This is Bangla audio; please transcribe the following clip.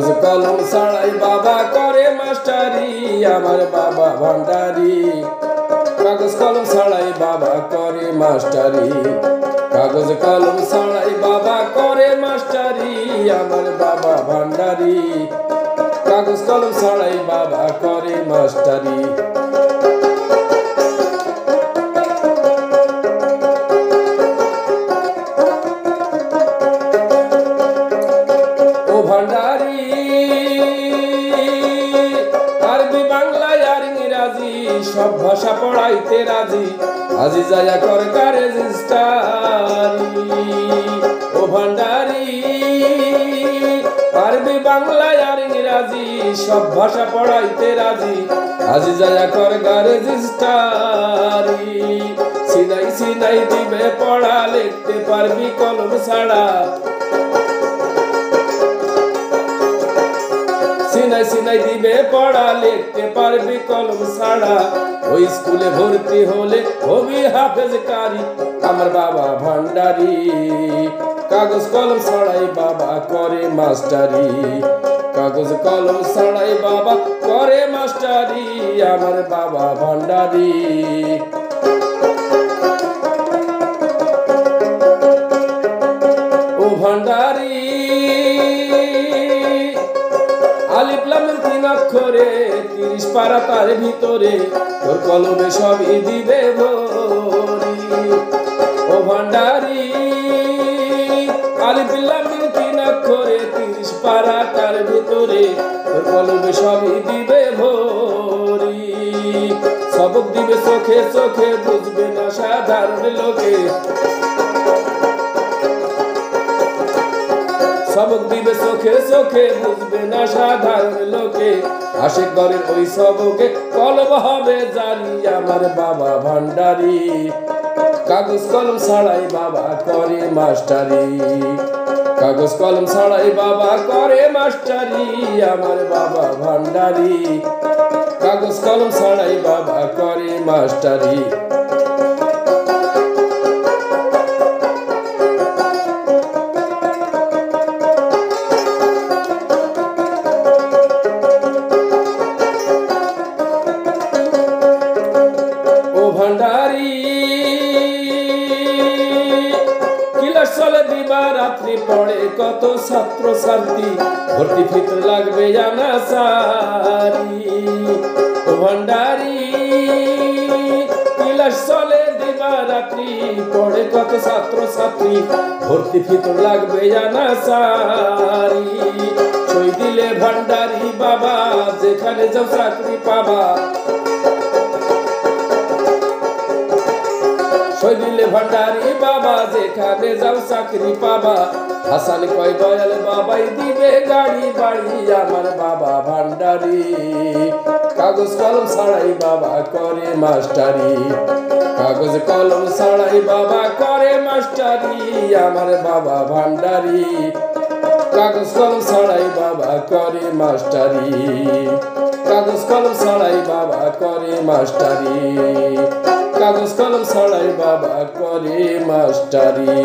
কাগজ কলম ছাড়াই বাবা করে মাস্টারি আমার বাবা ভান্ডারি কাগজ কলম ছাড়াই বাবা করে মাস্টারি কাগজ কলম ছাড়াই বাবা করে মাস্টারি আমার বাবা ভান্ডারি কাগজ কলম ছাড়াই বাবা করে মাস্টারি ও ভান্ডারি আরবি বাংলা আর ইংরাজি সব ভাষা পড়াইতে রাজি আজি যায়া কর রেজিস্ট্রারি ও ভান্ডারি আরবি বাংলা আর ইংরাজি সব ভাষা পড়াইতে রাজি আজি যায়া কর রেজিস্ট্রারি সিনাই সিনাই দিবে পড়া লিখতে পারবি কলম ছাড়া সিনাই সিনাই দিবে পড়া লিখতে পারবি কলম ছাড়া ওই স্কুলে ভর্তি হলে হবি হাফেজ কারি আমার বাবা ভান্ডারি কাগজ কলম ছাড়াই বাবা করে মাস্টারি কাগজ কলম ছাড়াই বাবা করে মাস্টারি আমার বাবা ভান্ডারি ও ভান্ডারি আলিফ লাম মিম তিন অক্ষরে 30 পারা তার ভিতরে তোর কলমে সবই দিবে ভরি ও ভান্ডারি আলিফ লাম মিম তিন অক্ষরে 30 পারা তার ভিতরে তোর কলমে সবই দিবে ভরি সবক দিবে চোখে চোখে বুঝবে না সাধারণ লোকে সবক দিবে চোখে চোখে বুঝবে না সাধারণ লোকে আশিক ঘরের ওই সবকে কলম হবে জারি আমার বাবা ভান্ডারি কাগজ কলম ছাড়াই বাবা করে মাস্টারি কাগজ কলম ছাড়াই বাবা করে মাস্টারি আমার বাবা ভান্ডারি কাগজ কলম ছাড়াই বাবা করে মাস্টারি ভান্ডারি ক্লাস চলে দিবা রাত্রি পড়ে কত ছাত্র ছাত্রী ভর্তি ফিতে লাগবে জানা সারি ও ভান্ডারি ক্লাস চলে দিবা রাত্রি পড়ে কত ছাত্র ছাত্রী ভর্তি ফিতে লাগবে জানা সারি সই দিলে ভান্ডারি বাবা যেখানে যাও চাকরি পাবা সই দিলে ভান্ডারি বাবা যেখানে যাও চাকরি পাবা হাসান কয় দয়াল বাবাই দিবে গাড়ি বাড়ি আমার বাবা ভান্ডারি কাগজ কলম ছাড়াই বাবা করে মাস্টারি কাগজ কলম ছাড়াই বাবা করে মাস্টারি আমার বাবা ভান্ডারি কাগজ কলম ছাড়াই বাবা করে মাস্টারি কাগজ কলম ছাড়াই বাবা করে মাস্টারি কাগজ কলম ছাড়াই বাবা করে মাস্টারি।